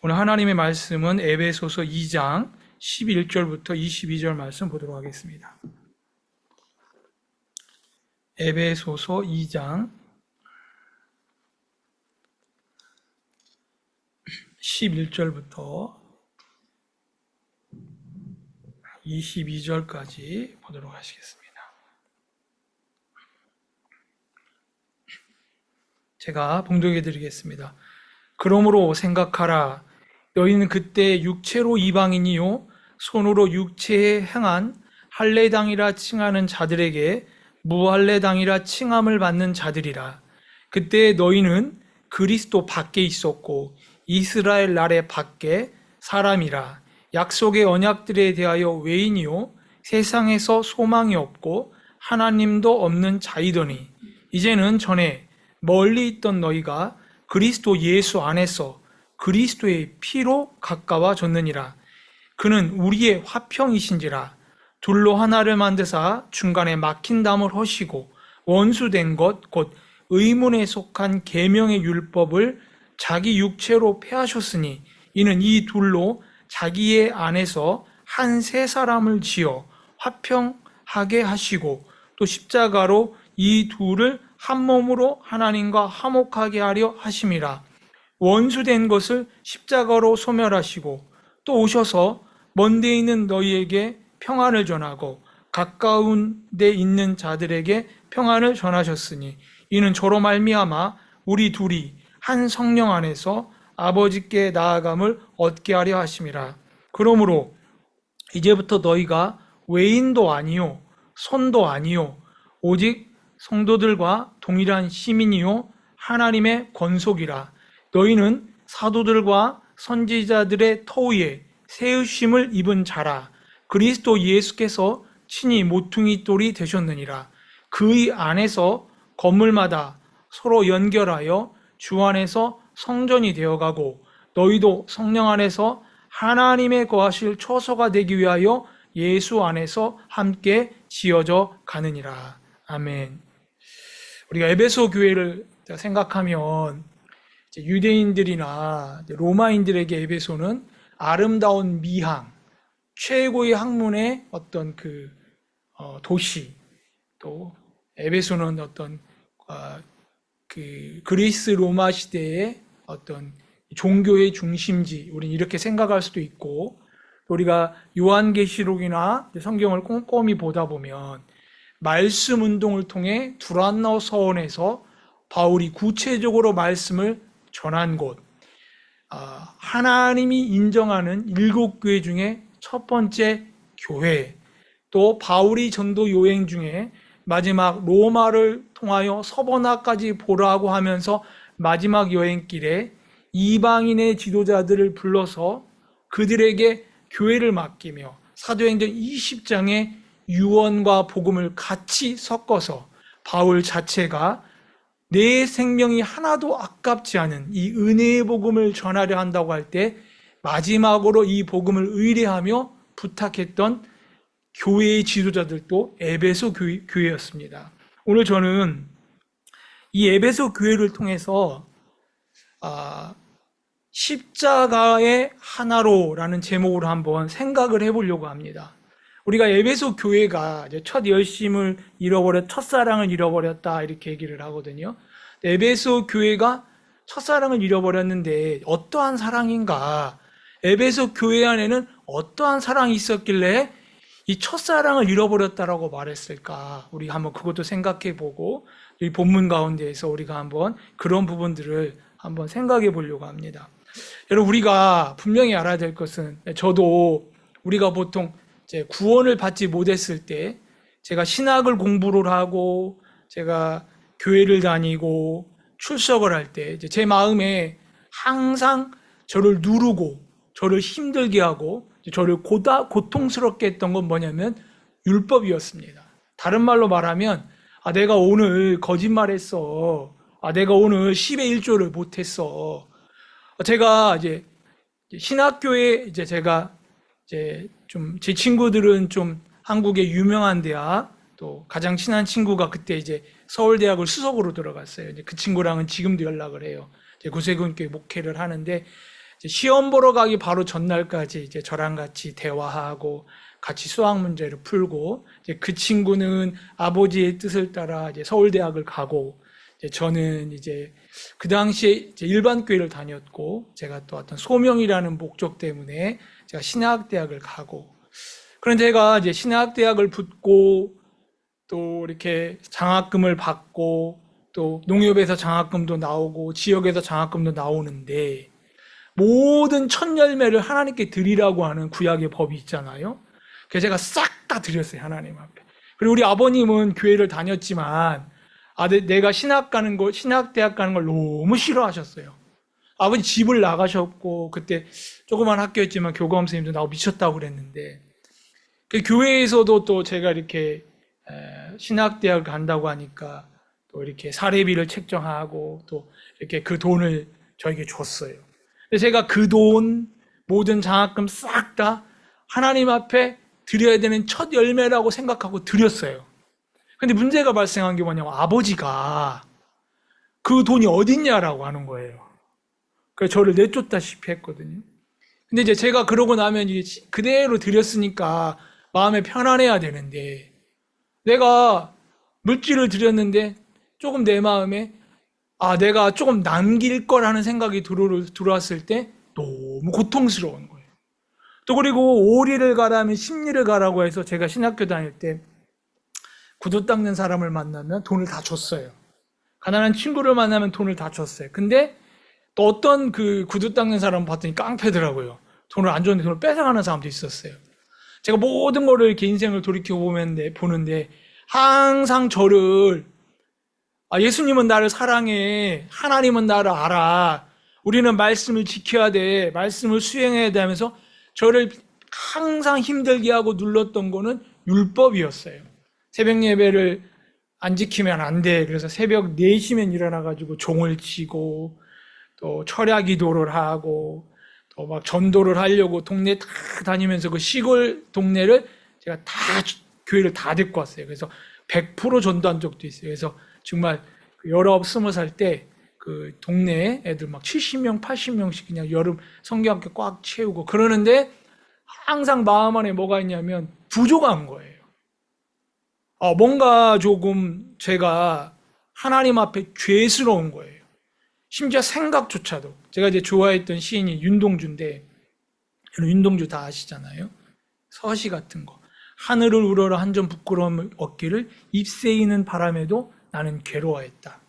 오늘 하나님의 말씀은 에베소서 2장 11절부터 22절 말씀 보도록 하겠습니다. 에베소서 2장 11절부터 22절까지 보도록 하시겠습니다. 제가 봉독해 드리겠습니다. 그러므로 생각하라. 너희는 그때 육체로 이방인이요 손으로 육체에 행한 할례당이라 칭하는 자들에게 무할례당이라 칭함을 받는 자들이라. 그때 너희는 그리스도 밖에 있었고 이스라엘 나라 밖에 사람이라. 약속의 언약들에 대하여 외인이요 세상에서 소망이 없고 하나님도 없는 자이더니 이제는 전에 멀리 있던 너희가 그리스도 예수 안에서 그리스도의 피로 가까워졌느니라. 그는 우리의 화평이신지라. 둘로 하나를 만드사 중간에 막힌 담을 허시고 원수된 것 곧 의문에 속한 계명의 율법을 자기 육체로 폐하셨으니 이는 이 둘로 자기의 안에서 한 세 사람을 지어 화평하게 하시고 또 십자가로 이 둘을 한 몸으로 하나님과 화목하게 하려 하심이라. 원수된 것을 십자가로 소멸하시고 또 오셔서 먼 데 있는 너희에게 평안을 전하고 가까운 데 있는 자들에게 평안을 전하셨으니 이는 저로 말미암아 우리 둘이 한 성령 안에서 아버지께 나아감을 얻게 하려 하심이라. 그러므로 이제부터 너희가 외인도 아니요 손도 아니요 오직 성도들과 동일한 시민이요 하나님의 권속이라. 너희는 사도들과 선지자들의 터위에 세우심을 입은 자라. 그리스도 예수께서 친히 모퉁이 돌이 되셨느니라. 그의 안에서 건물마다 서로 연결하여 주 안에서 성전이 되어가고 너희도 성령 안에서 하나님의 거하실 처소가 되기 위하여 예수 안에서 함께 지어져 가느니라. 아멘. 우리가 에베소 교회를 생각하면 유대인들이나 로마인들에게 에베소는 아름다운 미항, 최고의 학문의 어떤 도시, 또 에베소는 어떤 그리스 로마 시대의 어떤 종교의 중심지, 우리는 이렇게 생각할 수도 있고, 우리가 요한계시록이나 성경을 꼼꼼히 보다 보면 말씀 운동을 통해 두란노 서원에서 바울이 구체적으로 말씀을 전한 곳, 하나님이 인정하는 7교회 중에 첫 번째 교회, 또 바울이 전도 여행 중에 마지막 로마를 통하여 서버나까지 보라고 하면서 마지막 여행길에 이방인의 지도자들을 불러서 그들에게 교회를 맡기며 사도행전 20장에 유언과 복음을 같이 섞어서 바울 자체가 내 생명이 하나도 아깝지 않은 이 은혜의 복음을 전하려 한다고 할 때 마지막으로 이 복음을 의뢰하며 부탁했던 교회의 지도자들도 에베소 교회였습니다. 오늘 저는 이 에베소 교회를 통해서 십자가의 하나로라는 제목으로 한번 생각을 해보려고 합니다. 우리가 에베소 교회가 이제 첫 열심을 첫사랑을 잃어버렸다 이렇게 얘기를 하거든요. 에베소 교회가 첫사랑을 잃어버렸는데 어떠한 사랑인가? 에베소 교회 안에는 어떠한 사랑이 있었길래 이 첫사랑을 잃어버렸다라고 말했을까? 우리 한번 그것도 생각해 보고 이 본문 가운데에서 우리가 한번 그런 부분들을 한번 생각해 보려고 합니다. 여러분, 우리가 분명히 알아야 될 것은, 저도 우리가 보통 이제 구원을 받지 못했을 때 제가 신학을 공부를 하고 제가 교회를 다니고 출석을 할 때 제 마음에 항상 저를 누르고 저를 힘들게 하고 저를 고통스럽게 했던 건 뭐냐면 율법이었습니다. 다른 말로 말하면 내가 오늘 거짓말했어. 내가 오늘 10의 1조를 못했어. 제가 이제 신학교에 제가 좀 제 친구들은 좀 한국의 유명한 대학, 또 가장 친한 친구가 그때 이제 서울대학을 수석으로 들어갔어요. 이제 그 친구랑은 지금도 연락을 해요. 구세군교회 목회를 하는데 시험 보러 가기 바로 전날까지 이제 저랑 같이 대화하고 같이 수학 문제를 풀고, 이제 그 친구는 아버지의 뜻을 따라 이제 서울대학을 가고, 이제 저는 이제 그 당시에 이제 일반 교회를 다녔고, 제가 또 어떤 소명이라는 목적 때문에 제가 신학대학을 가고, 그런데 제가 이제 신학대학을 붙고 또 이렇게 장학금을 받고 또 농협에서 장학금도 나오고 지역에서 장학금도 나오는데, 모든 첫 열매를 하나님께 드리라고 하는 구약의 법이 있잖아요. 그래서 제가 싹 다 드렸어요, 하나님 앞에. 그리고 우리 아버님은 교회를 다녔지만 내가 신학대학 가는 걸 너무 싫어하셨어요. 아버지 집을 나가셨고, 그때 조그만 학교였지만 교감 선생님도 나하고 미쳤다고 그랬는데, 그 교회에서도 또 제가 이렇게 신학대학을 간다고 하니까 또 이렇게 사례비를 책정하고 또 이렇게 그 돈을 저에게 줬어요. 근데 제가 그 돈, 모든 장학금 싹 다 하나님 앞에 드려야 되는 첫 열매라고 생각하고 드렸어요. 근데 문제가 발생한 게 뭐냐면, 아버지가 그 돈이 어딨냐라고 하는 거예요. 그래서 저를 내쫓다시피 했거든요. 근데 이제 제가 그러고 나면 이게 그대로 드렸으니까 마음에 편안해야 되는데, 내가 물질을 드렸는데 조금 내 마음에 내가 조금 남길 거라는 생각이 들어왔을 때 너무 고통스러운 거예요. 또 그리고 오리를 가라면 십리를 가라고 해서 제가 신학교 다닐 때 구두 닦는 사람을 만나면 돈을 다 줬어요. 가난한 친구를 만나면 돈을 다 줬어요. 근데 또 어떤 그 구두 닦는 사람 봤더니 깡패더라고요. 돈을 안 줬는데 돈을 뺏어가는 사람도 있었어요. 제가 모든 거를 이렇게 인생을 보는데 항상 저를 예수님은 나를 사랑해, 하나님은 나를 알아, 우리는 말씀을 지켜야 돼, 말씀을 수행해야 돼 하면서 저를 항상 힘들게 하고 눌렀던 거는 율법이었어요. 새벽 예배를 안 지키면 안 돼. 그래서 새벽 4시면 일어나가지고 종을 치고 또 철야 기도를 하고 또 막 전도를 하려고 동네 다 다니면서 그 시골 동네를 제가 다 교회를 다 데리고 왔어요. 그래서 100% 전도한 적도 있어요. 그래서 정말 19, 20살 때 그 동네 애들 막 70명, 80명씩 그냥 여름 성경학교 꽉 채우고 그러는데, 항상 마음 안에 뭐가 있냐면 부족한 거예요. 뭔가 조금 제가 하나님 앞에 죄스러운 거예요. 심지어 생각조차도. 제가 이제 좋아했던 시인이 윤동주인데, 윤동주 다 아시잖아요. 서시 같은 거. 하늘을 우러러 한 점 부끄러움 얻기를 잎새이는 바람에도 나는 괴로워했다.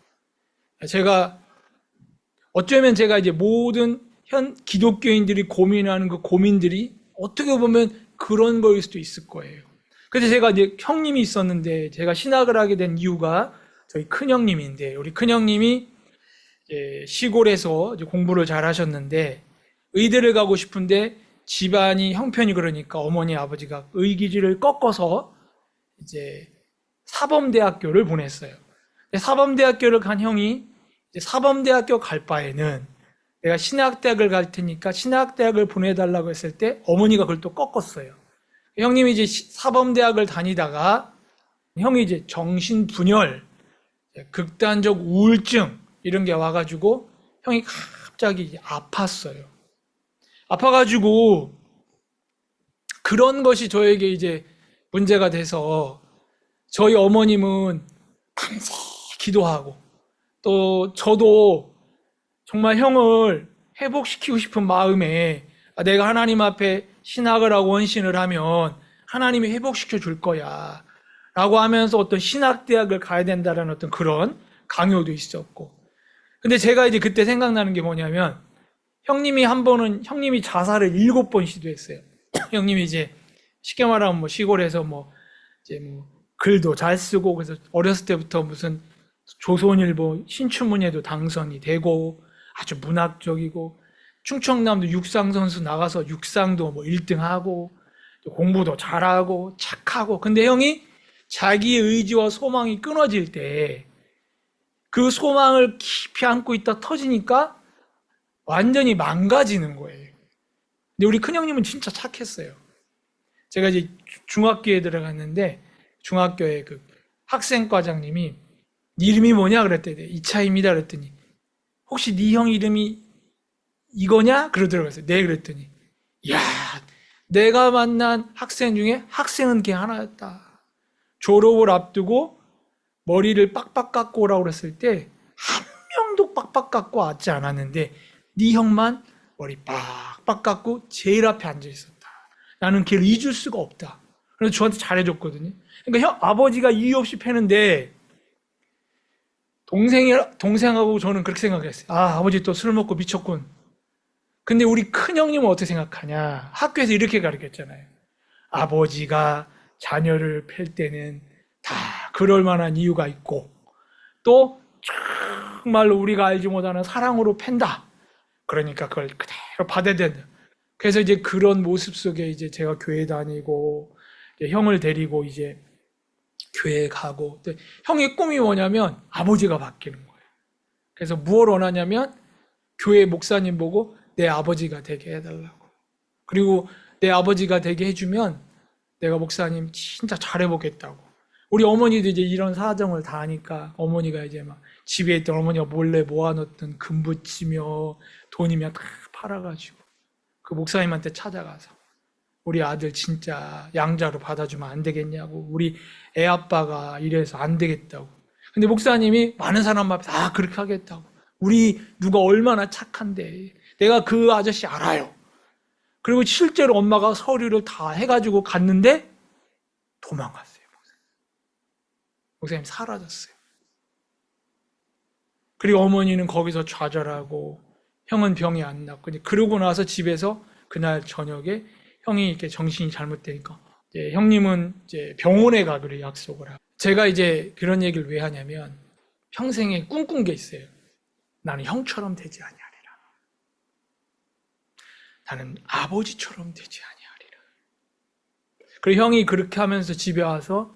어쩌면 제가 이제 모든 현 기독교인들이 고민하는 그 고민들이 어떻게 보면 그런 거일 수도 있을 거예요. 그래서 제가 이제 형님이 있었는데, 제가 신학을 하게 된 이유가 저희 큰형님인데, 우리 큰형님이 시골에서 이제 공부를 잘 하셨는데 의대를 가고 싶은데 집안이 형편이 그러니까 어머니 아버지가 의기지를 꺾어서 이제 사범대학교를 보냈어요. 사범대학교를 간 형이 이제 사범대학교 갈 바에는 내가 신학대학을 갈 테니까 신학대학을 보내달라고 했을 때 어머니가 그걸 또 꺾었어요. 형님이 이제 사범대학을 다니다가 형이 이제 정신분열, 극단적 우울증 이런 게 와가지고 형이 갑자기 아팠어요. 아파가지고 그런 것이 저에게 이제 문제가 돼서, 저희 어머님은 밤새 기도하고 또 저도 정말 형을 회복시키고 싶은 마음에 내가 하나님 앞에 신학을 하고 원신을 하면 하나님이 회복시켜 줄 거야 라고 하면서 어떤 신학대학을 가야 된다는 어떤 그런 강요도 있었고, 근데 제가 이제 그때 생각나는 게 뭐냐면, 형님이 자살을 7번 시도했어요. 형님이 이제 쉽게 말하면 시골에서 글도 잘 쓰고, 그래서 어렸을 때부터 무슨 조선일보 신춘문예도 당선이 되고 아주 문학적이고, 충청남도 육상 선수 나가서 육상도 1등하고 공부도 잘하고 착하고, 근데 형이 자기의 의지와 소망이 끊어질 때 그 소망을 깊이 안고 있다 터지니까 완전히 망가지는 거예요. 근데 우리 큰형님은 진짜 착했어요. 제가 이제 중학교에 들어갔는데 중학교에 그 학생과장님이 네 이름이 뭐냐 그랬더니 이차입니다 그랬더니, 혹시 네 형 이름이 이거냐? 그러더라고요. 네, 그랬더니. 야, 내가 만난 학생 중에 학생은 걔 하나였다. 졸업을 앞두고 머리를 빡빡 깎고 오라고 그랬을 때 한 명도 빡빡 깎고 왔지 않았는데 네 형만 머리 빡빡 깎고 제일 앞에 앉아 있었다. 나는 걔를 잊을 수가 없다. 그래서 저한테 잘해줬거든요. 그러니까 아버지가 이유 없이 패는데 동생하고 저는 그렇게 생각했어요. 아, 아버지 또 술 먹고 미쳤군. 근데 우리 큰형님은 어떻게 생각하냐? 학교에서 이렇게 가르쳤잖아요. 아버지가 자녀를 팰 때는 다 그럴 만한 이유가 있고 또 정말로 우리가 알지 못하는 사랑으로 팬다. 그러니까 그걸 그대로 받아야 된다. 그래서 이제 그런 모습 속에 이제 제가 교회 다니고 형을 데리고 이제 교회 가고 형의 꿈이 뭐냐면 아버지가 바뀌는 거예요. 그래서 무엇을 원하냐면 교회 목사님 보고 내 아버지가 되게 해달라고. 그리고 내 아버지가 되게 해주면 내가 목사님 진짜 잘해보겠다고. 우리 어머니도 이제 이런 사정을 다 하니까 어머니가 이제 막 집에 있던 어머니가 몰래 모아놓던 금 붙이며 돈이면 다 팔아가지고 그 목사님한테 찾아가서 우리 아들 진짜 양자로 받아주면 안 되겠냐고. 우리 애 아빠가 이래서 안 되겠다고. 근데 목사님이 많은 사람 앞에서 그렇게 하겠다고. 우리 누가 얼마나 착한데. 내가 그 아저씨 알아요. 그리고 실제로 엄마가 서류를 다 해가지고 갔는데 도망갔어요. 목사님 사라졌어요. 그리고 어머니는 거기서 좌절하고 형은 병이 안 났고 그러고 나서 집에서 그날 저녁에 형이 이렇게 정신이 잘못되니까 이제 형님은 이제 병원에 가기로 약속을 하고 제가 이제 그런 얘기를 왜 하냐면 평생에 꿈꾼 게 있어요. 나는 형처럼 되지 아니하리라. 나는 아버지처럼 되지 아니하리라. 그리고 형이 그렇게 하면서 집에 와서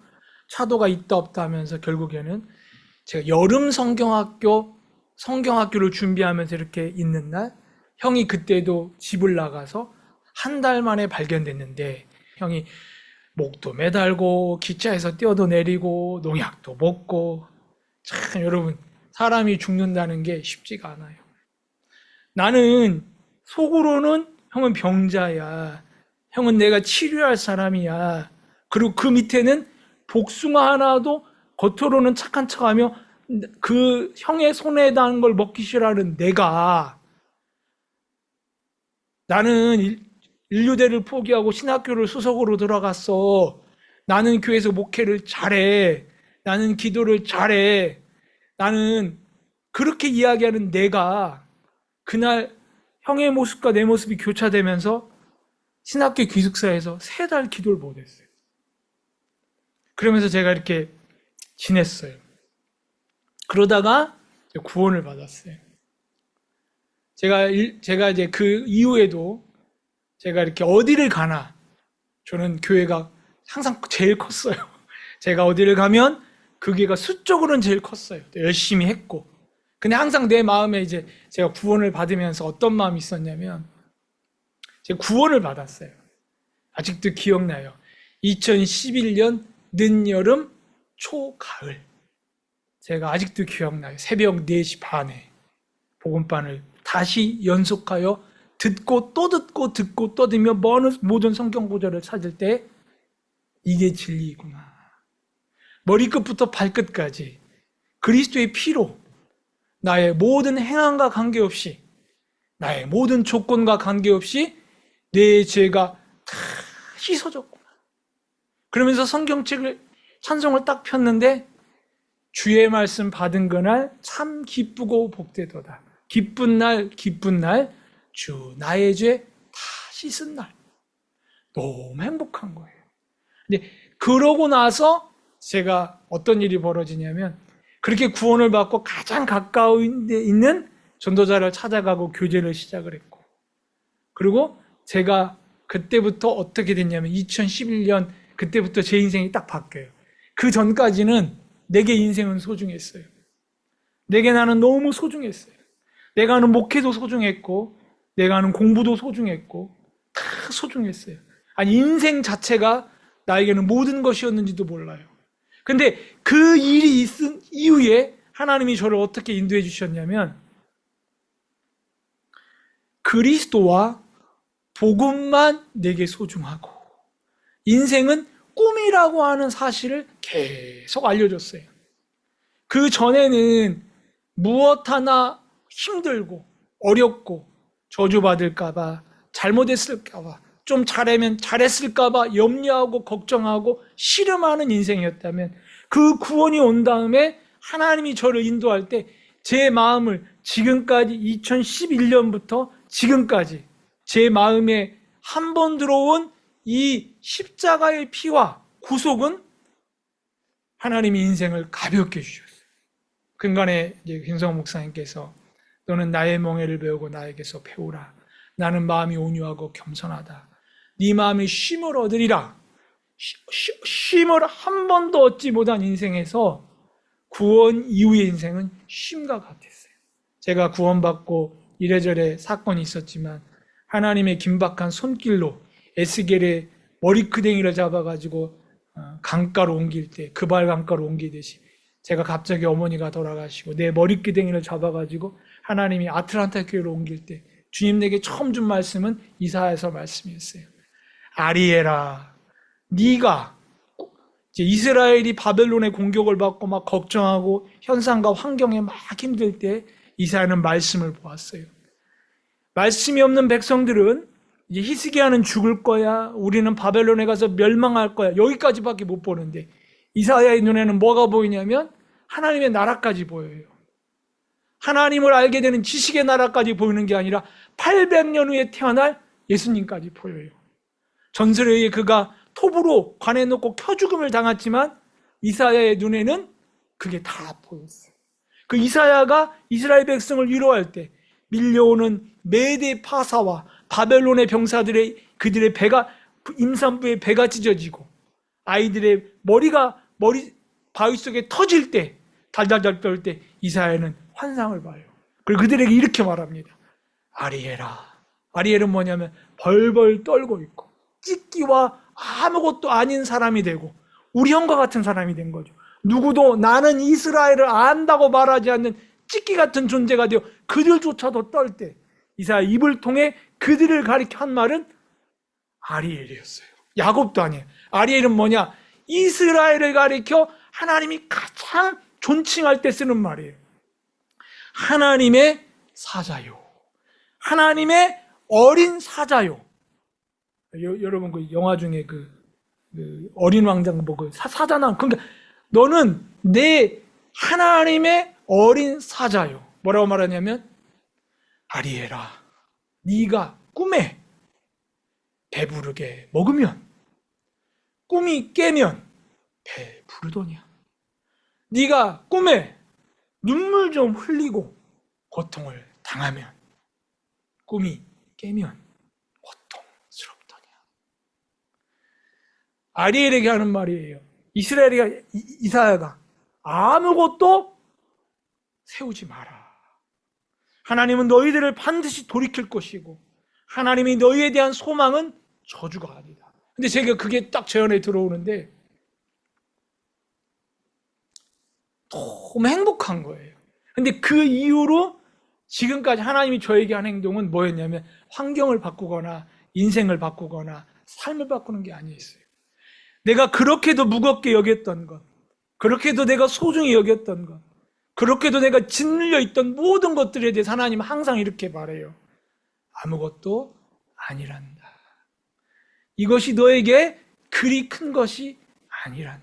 차도가 있다 없다 하면서 결국에는 제가 여름 성경학교를 준비하면서 이렇게 있는 날 형이 그때도 집을 나가서 한 달 만에 발견됐는데 형이 목도 매달고 기차에서 뛰어도 내리고 농약도 먹고 참 여러분 사람이 죽는다는 게 쉽지가 않아요. 나는 속으로는 형은 병자야. 형은 내가 치료할 사람이야. 그리고 그 밑에는 복숭아 하나도 겉으로는 착한 척하며 그 형의 손에 닿은 걸 먹기 싫어하는 내가 나는 인류대를 포기하고 신학교를 수석으로 들어갔어. 나는 교회에서 목회를 잘해. 나는 기도를 잘해. 나는 그렇게 이야기하는 내가 그날 형의 모습과 내 모습이 교차되면서 신학교 기숙사에서 3달 기도를 못했어요. 그러면서 제가 이렇게 지냈어요. 그러다가 구원을 받았어요. 제가 이제 그 이후에도 제가 이렇게 어디를 가나 저는 교회가 항상 제일 컸어요. 제가 어디를 가면 그 교회가 수적으로는 제일 컸어요. 열심히 했고. 근데 항상 내 마음에 이제 제가 구원을 받으면서 어떤 마음이 있었냐면 제가 구원을 받았어요. 아직도 기억나요. 2011년 늦여름 초가을. 제가 아직도 기억나요. 새벽 4시 반에 복음반을 다시 연속하여 듣고 또 듣고 듣고 떠들며 모든 성경 구절을 찾을 때 이게 진리이구나. 머리끝부터 발끝까지 그리스도의 피로 나의 모든 행함과 관계없이 나의 모든 조건과 관계없이 내 죄가 다 씻어졌구나. 그러면서 성경책을 찬송을 딱 폈는데 주의 말씀 받은 그날 참 기쁘고 복되도다. 기쁜 날 기쁜 날 주 나의 죄 다 씻은 날. 너무 행복한 거예요. 근데 그러고 나서 제가 어떤 일이 벌어지냐면 그렇게 구원을 받고 가장 가까운 데 있는 전도자를 찾아가고 교제를 시작을 했고 그리고 제가 그때부터 어떻게 됐냐면 2011년 그때부터 제 인생이 딱 바뀌어요. 그 전까지는 내게 인생은 소중했어요. 내게 나는 너무 소중했어요. 내가 하는 목회도 소중했고 내가 하는 공부도 소중했고 다 소중했어요. 아니 인생 자체가 나에게는 모든 것이었는지도 몰라요. 근데 그 일이 있은 이후에 하나님이 저를 어떻게 인도해 주셨냐면 그 그리스도와 복음만 내게 소중하고 인생은 꿈이라고 하는 사실을 계속 알려줬어요. 그 전에는 무엇 하나 힘들고 어렵고 저주받을까봐, 잘못했을까봐, 좀 잘하면 잘했을까봐 염려하고 걱정하고 씨름하는 인생이었다면, 그 구원이 온 다음에 하나님이 저를 인도할 때 제 마음을 지금까지 2011년부터 지금까지 제 마음에 한 번 들어온 이 십자가의 피와 구속은 하나님이 인생을 가볍게 해주셨어요. 근간에 김성호 목사님께서 너는 나의 멍에를 배우고 나에게서 배우라. 나는 마음이 온유하고 겸손하다. 네 마음이 쉼을 얻으리라. 쉼을 한 번도 얻지 못한 인생에서 구원 이후의 인생은 쉼과 같았어요. 제가 구원받고 이래저래 사건이 있었지만 하나님의 긴박한 손길로 에스겔의 머리끄댕이를 잡아가지고 강가로 옮길 때, 그발 강가로 옮기듯이 제가 갑자기 어머니가 돌아가시고 내 머리끄댕이를 잡아가지고 하나님이 아틀란타 교회로 옮길 때 주님 내게 처음 준 말씀은 이사야서 말씀이었어요. 아리에라, 네가 이스라엘이 바벨론의 공격을 받고 막 걱정하고 현상과 환경에 막 힘들 때 이사야는 말씀을 보았어요. 말씀이 없는 백성들은 이제 히스기야는 죽을 거야, 우리는 바벨론에 가서 멸망할 거야, 여기까지밖에 못 보는데 이사야의 눈에는 뭐가 보이냐면 하나님의 나라까지 보여요. 하나님을 알게 되는 지식의 나라까지 보이는 게 아니라 800년 후에 태어날 예수님까지 보여요. 전설에 의해 그가 톱으로 관에 넣고 켜죽음을 당했지만 이사야의 눈에는 그게 다 보였어요. 그 이사야가 이스라엘 백성을 위로할 때 밀려오는 메대 파사와 바벨론의 병사들의 그들의 배가, 임산부의 배가 찢어지고 아이들의 머리 바위 속에 터질 때, 달달달 떨 때 이사야는 환상을 봐요. 그리고 그들에게 이렇게 말합니다. 아리에라. 아리엘은 뭐냐면 벌벌 떨고 있고 찢기와 아무것도 아닌 사람이 되고 우리 형과 같은 사람이 된 거죠. 누구도 나는 이스라엘을 안다고 말하지 않는 찢기 같은 존재가 되어 그들조차도 떨 때 이사야 입을 통해 그들을 가리켜 한 말은 아리엘이었어요. 야곱도 아니에요. 아리엘은 뭐냐? 이스라엘을 가리켜 하나님이 가장 존칭할 때 쓰는 말이에요. 하나님의 사자요. 하나님의 어린 사자요. 여러분 그 영화 중에 그 어린 왕자가 뭐 그 사자나, 그러니까 너는 내 하나님의 어린 사자요. 뭐라고 말하냐면 아리에라, 네가 꿈에 배부르게 먹으면 꿈이 깨면 배부르더냐. 네가 꿈에 눈물 좀 흘리고 고통을 당하면 꿈이 깨면 고통스럽더냐. 아리엘에게 하는 말이에요. 이사야가 아무것도 세우지 마라. 하나님은 너희들을 반드시 돌이킬 것이고 하나님이 너희에 대한 소망은 저주가 아니다. 근데 제가 그게 딱 제 안에 들어오는데 너무 행복한 거예요. 근데 그 이후로 지금까지 하나님이 저에게 한 행동은 뭐였냐면 환경을 바꾸거나 인생을 바꾸거나 삶을 바꾸는 게 아니었어요. 내가 그렇게도 무겁게 여겼던 것, 그렇게도 내가 소중히 여겼던 것, 그렇게도 내가 짓눌려 있던 모든 것들에 대해서 하나님은 항상 이렇게 말해요. 아무것도 아니란다. 이것이 너에게 그리 큰 것이 아니란다.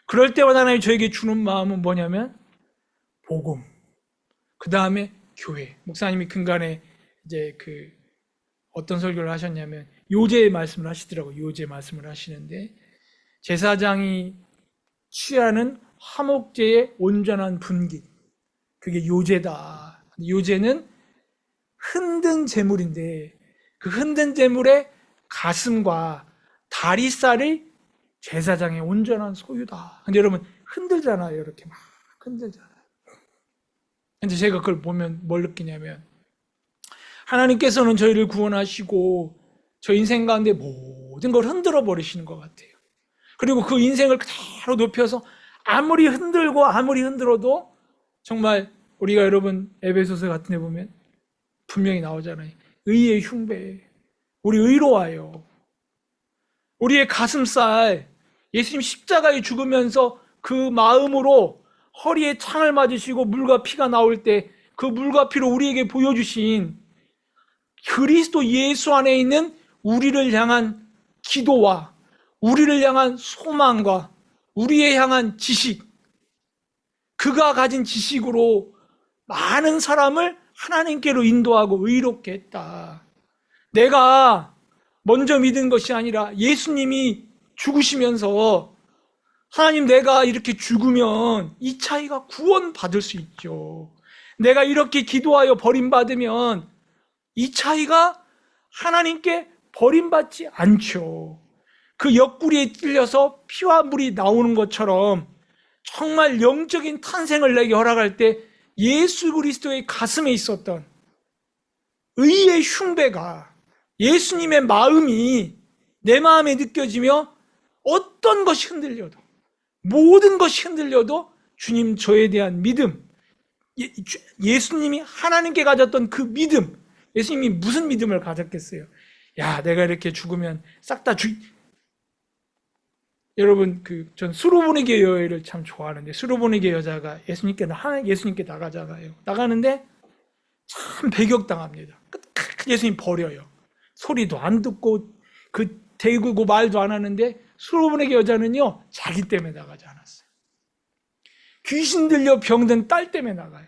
그럴 때마다 하나님이 저에게 주는 마음은 뭐냐면 복음, 그 다음에 교회. 목사님이 근간에 이제 어떤 설교를 하셨냐면 요제의 말씀을 하시더라고요. 요제 말씀을 하시는데 제사장이 취하는 화목제의 온전한 분깃, 그게 요제다. 요제는 흔든 제물인데 그 흔든 제물의 가슴과 다리살이 제사장의 온전한 소유다. 근데 여러분 흔들잖아요. 이렇게 막 흔들잖아요. 근데 제가 그걸 보면 뭘 느끼냐면 하나님께서는 저희를 구원하시고 저 인생 가운데 모든 걸 흔들어 버리시는 것 같아요. 그리고 그 인생을 그대로 높여서 아무리 흔들고 아무리 흔들어도 정말 우리가 여러분 에베소서 같은 데 보면 분명히 나오잖아요. 의의 흉배. 우리 의로와요. 우리의 가슴살, 예수님 십자가에 죽으면서 그 마음으로 허리에 창을 맞으시고 물과 피가 나올 때 그 물과 피로 우리에게 보여주신 그리스도 예수 안에 있는 우리를 향한 기도와 우리를 향한 소망과 우리에 향한 지식, 그가 가진 지식으로 많은 사람을 하나님께로 인도하고 의롭게 했다. 내가 먼저 믿은 것이 아니라 예수님이 죽으시면서 하나님, 내가 이렇게 죽으면 이 차이가 구원받을 수 있죠. 내가 이렇게 기도하여 버림받으면 이 차이가 하나님께 버림받지 않죠. 그 옆구리에 찔려서 피와 물이 나오는 것처럼 정말 영적인 탄생을 내게 허락할 때 예수 그리스도의 가슴에 있었던 의의 흉배가, 예수님의 마음이 내 마음에 느껴지며 어떤 것이 흔들려도, 모든 것이 흔들려도 주님 저에 대한 믿음, 예수님이 하나님께 가졌던 그 믿음, 예수님이 무슨 믿음을 가졌겠어요? 야, 내가 이렇게 죽으면 싹 다 여러분, 전 수로보니게 여인을 참 좋아하는데, 수로보니게 여자가 예수님께 나가잖아요. 나가는데 참 배격당합니다. 예수님 버려요. 소리도 안 듣고 대구고 말도 안 하는데, 수로보니게 여자는요 자기 때문에 나가지 않았어요. 귀신 들려 병든 딸 때문에 나가요.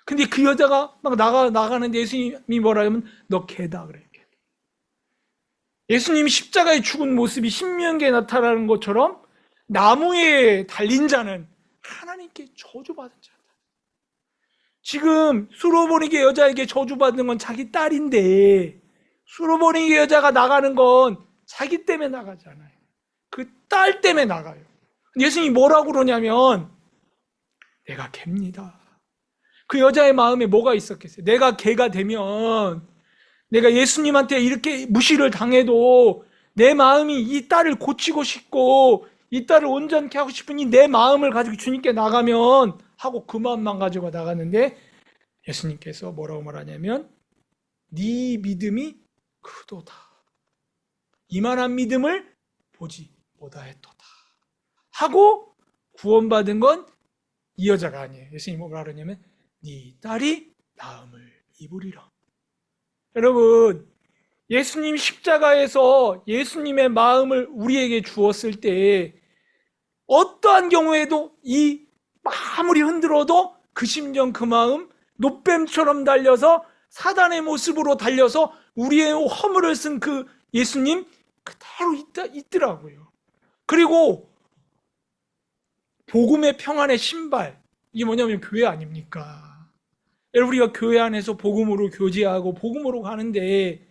근데 그 여자가 막 나가는데 예수님이 뭐라 하면 너 개다 그래요. 예수님이 십자가에 죽은 모습이 신명기에 나타나는 것처럼 나무에 달린 자는 하나님께 저주받은 자다. 지금 수로보니게 여자에게 저주받는 건 자기 딸인데, 수로보니게 여자가 나가는 건 자기 때문에 나가잖아요. 그 딸 때문에 나가요. 예수님이 뭐라고 그러냐면 내가 개입니다. 그 여자의 마음에 뭐가 있었겠어요? 내가 개가 되면, 내가 예수님한테 이렇게 무시를 당해도 내 마음이 이 딸을 고치고 싶고 이 딸을 온전케 하고 싶으니 내 마음을 가지고 주님께 나가면 하고 그 마음만 가지고 나갔는데, 예수님께서 뭐라고 말하냐면 네 믿음이 크도다. 이만한 믿음을 보지 못하였도다 하고 구원받은 건 이 여자가 아니에요. 예수님이 뭐라 그러냐면 네 딸이 나음을 입으리라. 여러분, 예수님 십자가에서 예수님의 마음을 우리에게 주었을 때 어떠한 경우에도 아무리 흔들어도 그 심정 그 마음 노뱀처럼 달려서 사단의 모습으로 달려서 우리의 허물을 쓴 그 예수님 그대로 있더라고요. 그리고 복음의 평안의 신발, 이게 뭐냐면 교회 아닙니까? 여러분, 우리가 교회 안에서 복음으로 교제하고 복음으로 가는데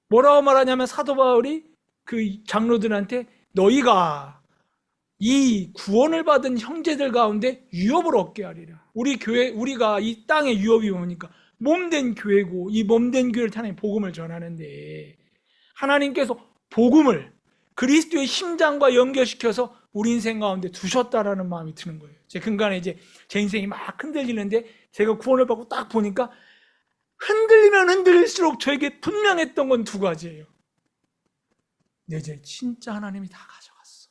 뭐라고 말하냐면 사도 바울이 그 장로들한테 너희가 이 구원을 받은 형제들 가운데 유업을 얻게 하리라. 우리가 이 땅의 유업이 뭡니까? 몸된 교회고, 이 몸된 교회를 타는 복음을 전하는데 하나님께서 복음을 그리스도의 심장과 연결시켜서 우리 인생 가운데 두셨다라는 마음이 드는 거예요. 제 근간에 이제 제 인생이 막 흔들리는데 제가 구원을 받고 딱 보니까 흔들리면 흔들릴수록 저에게 분명했던 건 두 가지예요. 내 죄 진짜 하나님이 다 가져갔어.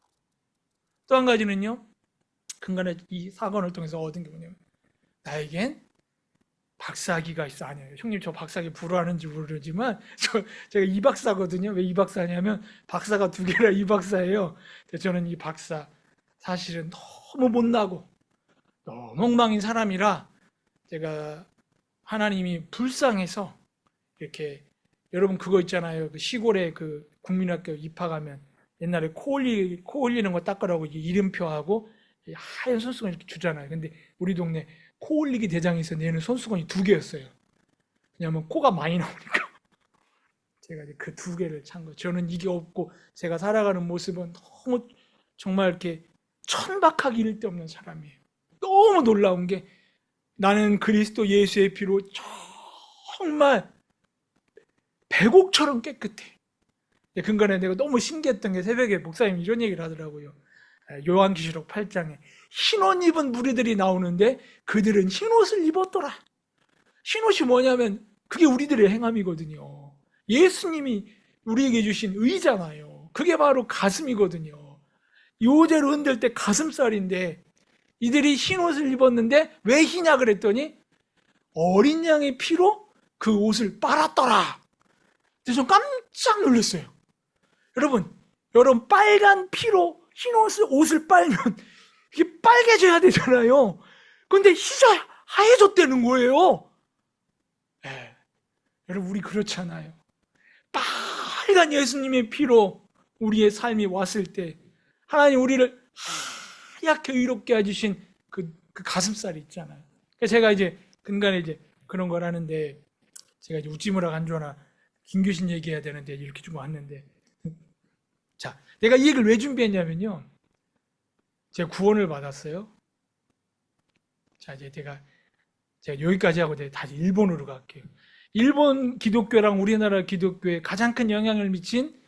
또 한 가지는요, 근간에 이 사건을 통해서 얻은 게 뭐냐면 나에겐 박사학위가 있어. 아니에요. 형님 저 박사학위 불허하는지 모르지만 제가 이 박사거든요. 왜 이 박사냐면 박사가 두 개라 이 박사예요. 저는 이 박사 사실은 너무 못나고 너무 엉망인 사람이라 제가 하나님이 불쌍해서 이렇게, 여러분 그거 있잖아요. 그 시골에 그 국민학교 입학하면 옛날에 코 올리는 거 닦으라고 이름표하고 하얀 손수건 이렇게 주잖아요. 근데 우리 동네 코 올리기 대장이 있었는데 얘는 손수건이 2개였어요. 왜냐면 코가 많이 나오니까. 제가 이제 그 2개를 찬 거예요. 저는 이게 없고 제가 살아가는 모습은 너무 정말 이렇게 천박하기 이를 데 없는 사람이에요. 너무 놀라운 게 나는 그리스도 예수의 피로 정말 백옥처럼 깨끗해. 근간에 내가 너무 신기했던 게 새벽에 목사님이 이런 얘기를 하더라고요. 요한계시록 8장에 흰옷 입은 무리들이 나오는데 그들은 흰옷을 입었더라. 흰옷이 뭐냐면 그게 우리들의 행함이거든요. 예수님이 우리에게 주신 의잖아요. 그게 바로 가슴이거든요. 요제로 흔들 때 가슴살인데 이들이 흰 옷을 입었는데 왜 흰냐 그랬더니 어린 양의 피로 그 옷을 빨았더라. 그래서 좀 깜짝 놀랐어요. 여러분 빨간 피로 흰 옷을 빨면 이게 빨개져야 되잖아요. 근데 하얘졌다는 거예요. 네. 여러분 우리 그렇잖아요. 빨간 예수님의 피로 우리의 삶이 왔을 때 하나님 우리를 하얗게 의롭게 해주신 그 가슴살이 있잖아요. 제가 이제 근간에 이제 그런 걸 하는데 제가 이제 우찌무라 간조나 김교신 얘기해야 되는데 이렇게 좀 왔는데 자, 내가 이 얘기를 왜 준비했냐면요. 제가 구원을 받았어요. 자, 이제 제가 여기까지 하고 다시 일본으로 갈게요. 일본 기독교랑 우리나라 기독교에 가장 큰 영향을 미친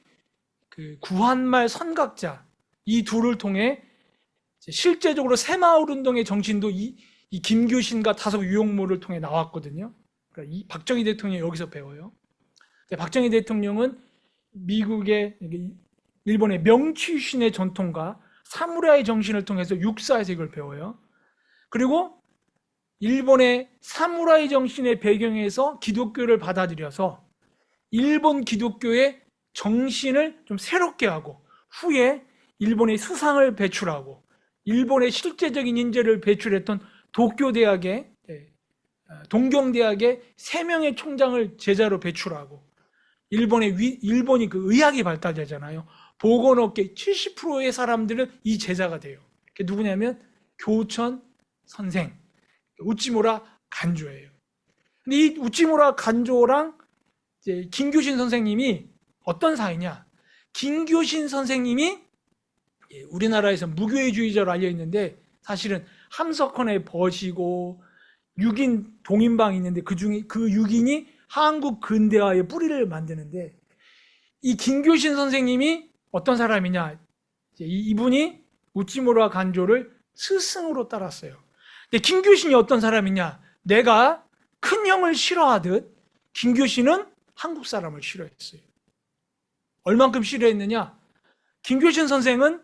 그 구한말 선각자 이 둘을 통해 실제적으로 새마을 운동의 정신도 이 김교신과 다섯 유용모를 통해 나왔거든요. 그러니까 이 박정희 대통령이 여기서 배워요. 박정희 대통령은 미국의 일본의 명치유신의 전통과 사무라이 정신을 통해서 육사에서 이걸 배워요. 그리고 일본의 사무라이 정신의 배경에서 기독교를 받아들여서 일본 기독교의 정신을 좀 새롭게 하고 후에 일본의 수상을 배출하고 일본의 실제적인 인재를 배출했던 도쿄대학의 동경대학의 3명의 총장을 제자로 배출하고 일본이 그 의학이 발달되잖아요. 보건업계 70%의 사람들은 이 제자가 돼요. 그게 누구냐면 교천 선생 우찌무라 간조예요. 근데 이 우찌무라 간조랑 이제 김교신 선생님이 어떤 사이냐? 김교신 선생님이 우리나라에서 무교회주의자로 알려 있는데 사실은 함석헌의 벗이고 6인 동인방이 있는데 그 6인이 한국 근대화의 뿌리를 만드는데 이 김교신 선생님이 어떤 사람이냐? 이분이 우찌무라 간조를 스승으로 따랐어요. 근데 김교신이 어떤 사람이냐? 내가 큰 형을 싫어하듯 김교신은 한국 사람을 싫어했어요. 얼만큼 싫어했느냐? 김교신 선생은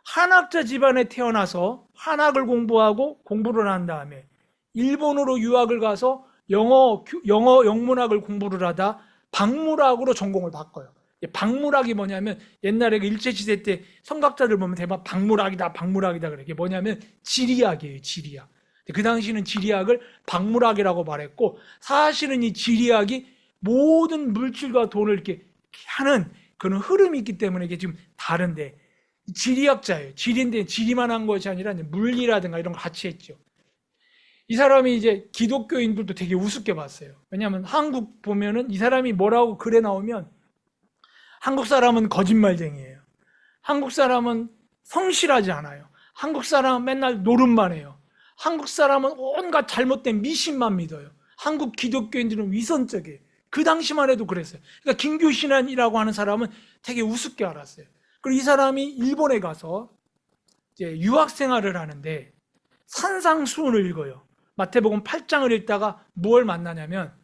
한학자 집안에 태어나서 한학을 공부하고 공부를 한 다음에 일본으로 유학을 가서 영어 영문학을 공부를 하다 박물학으로 전공을 바꿔요. 박물학이 뭐냐면 옛날에 일제시대 때 성각자들 보면 대박 박물학이다 그래. 이게 뭐냐면 지리학이에요. 지리학. 그 당시는 지리학을 박물학이라고 말했고 사실은 이 지리학이 모든 물질과 돈을 이렇게 하는 그런 흐름이 있기 때문에 이게 지금 다른데 지리학자예요. 지리인데 지리만 한 것이 아니라 물리라든가 이런 거 같이 했죠. 이 사람이 이제 기독교인들도 되게 우습게 봤어요. 왜냐하면 한국 보면은 이 사람이 뭐라고 글에 나오면 한국 사람은 거짓말쟁이에요. 한국 사람은 성실하지 않아요. 한국 사람은 맨날 노름만 해요. 한국 사람은 온갖 잘못된 미신만 믿어요. 한국 기독교인들은 위선적이에요. 그 당시만 해도 그랬어요. 그러니까 김교신이라고 하는 사람은 되게 우습게 알았어요. 그리고 이 사람이 일본에 가서 이제 유학 생활을 하는데 산상수훈을 읽어요. 마태복음 8장을 읽다가 뭘 만나냐면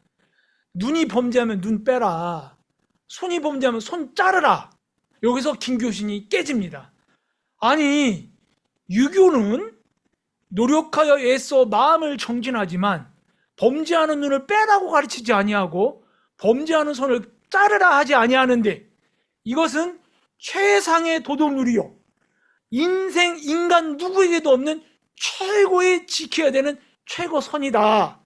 눈이 범죄하면 눈 빼라. 손이 범죄하면 손 자르라. 여기서 김교신이 깨집니다. 아니 유교는 노력하여 애써 마음을 정진하지만 범죄하는 눈을 빼라고 가르치지 아니하고 범죄하는 손을 자르라 하지 아니하는데 이것은 최상의 도덕률이요 인간 누구에게도 없는 최고의 지켜야 되는 최고선이다.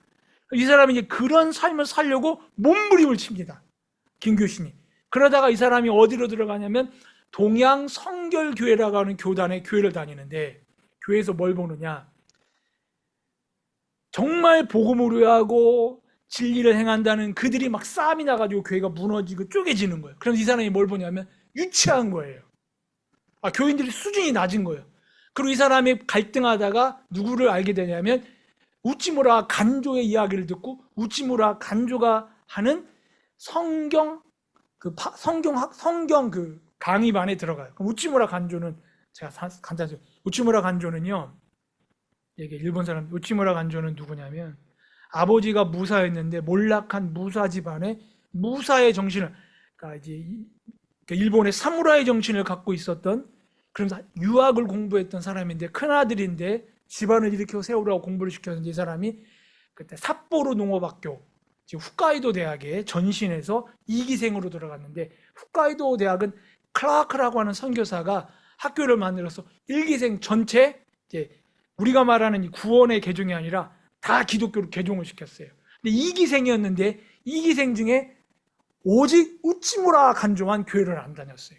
이 사람이 이제 그런 삶을 살려고 몸부림을 칩니다. 김교신이. 그러다가 이 사람이 어디로 들어가냐면 동양 성결교회라고 하는 교단의 교회를 다니는데 교회에서 뭘 보느냐? 정말 복음을 위하고 진리를 행한다는 그들이 막 싸움이 나가지고 교회가 무너지고 쪼개지는 거예요. 그럼 이 사람이 뭘 보냐면 유치한 거예요. 교인들이 수준이 낮은 거예요. 그리고 이 사람이 갈등하다가 누구를 알게 되냐면 우찌무라 간조의 이야기를 듣고 우찌무라 간조가 하는 성경 그 강의반에 들어가요. 그럼 우찌무라 간조는 제가 간단히 우찌무라 간조는요. 이게 일본 사람 우찌무라 간조는 누구냐면 아버지가 무사였는데 몰락한 무사 집안에 무사의 정신을, 그러니까 이제 일본의 사무라이 정신을 갖고 있었던, 그러면서 유학을 공부했던 사람인데, 큰아들인데 집안을 일으켜 세우라고 공부를 시켰는데, 이 사람이 그때 삿포로 농업학교, 지금 홋카이도 대학에 전신해서 2기생으로 들어갔는데, 홋카이도 대학은 클라크라고 하는 선교사가 학교를 만들어서 1기생 전체, 이제 우리가 말하는 이 구원의 개종이 아니라 다 기독교로 개종을 시켰어요. 근데 2기생이었는데 2기생 중에 오직 우치무라 간조만 교회를 안 다녔어요.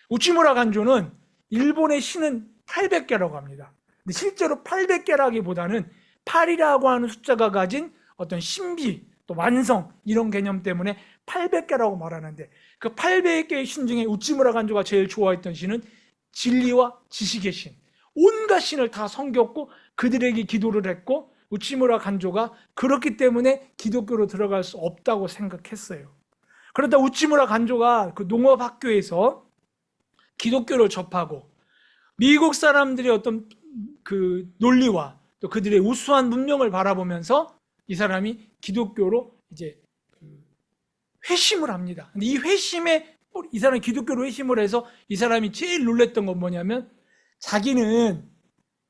우치무라 간조는 일본의 신은 800개라고 합니다. 근데 실제로 800개라기보다는 8이라고 하는 숫자가 가진 어떤 신비, 또 완성, 이런 개념 때문에 800개라고 말하는데, 그 800개의 신 중에 우치무라 간조가 제일 좋아했던 신은 진리와 지식의 신, 온갖 신을 다 섬겼고 그들에게 기도를 했고, 우치무라 간조가 그렇기 때문에 기독교로 들어갈 수 없다고 생각했어요. 그러다 우치무라 간조가 그 농업학교에서 기독교를 접하고, 미국 사람들의 어떤 그 논리와 또 그들의 우수한 문명을 바라보면서 이 사람이 기독교로 이제 회심을 합니다. 근데 이 회심에, 이 사람이 기독교로 회심을 해서 이 사람이 제일 놀랬던 건 뭐냐면, 자기는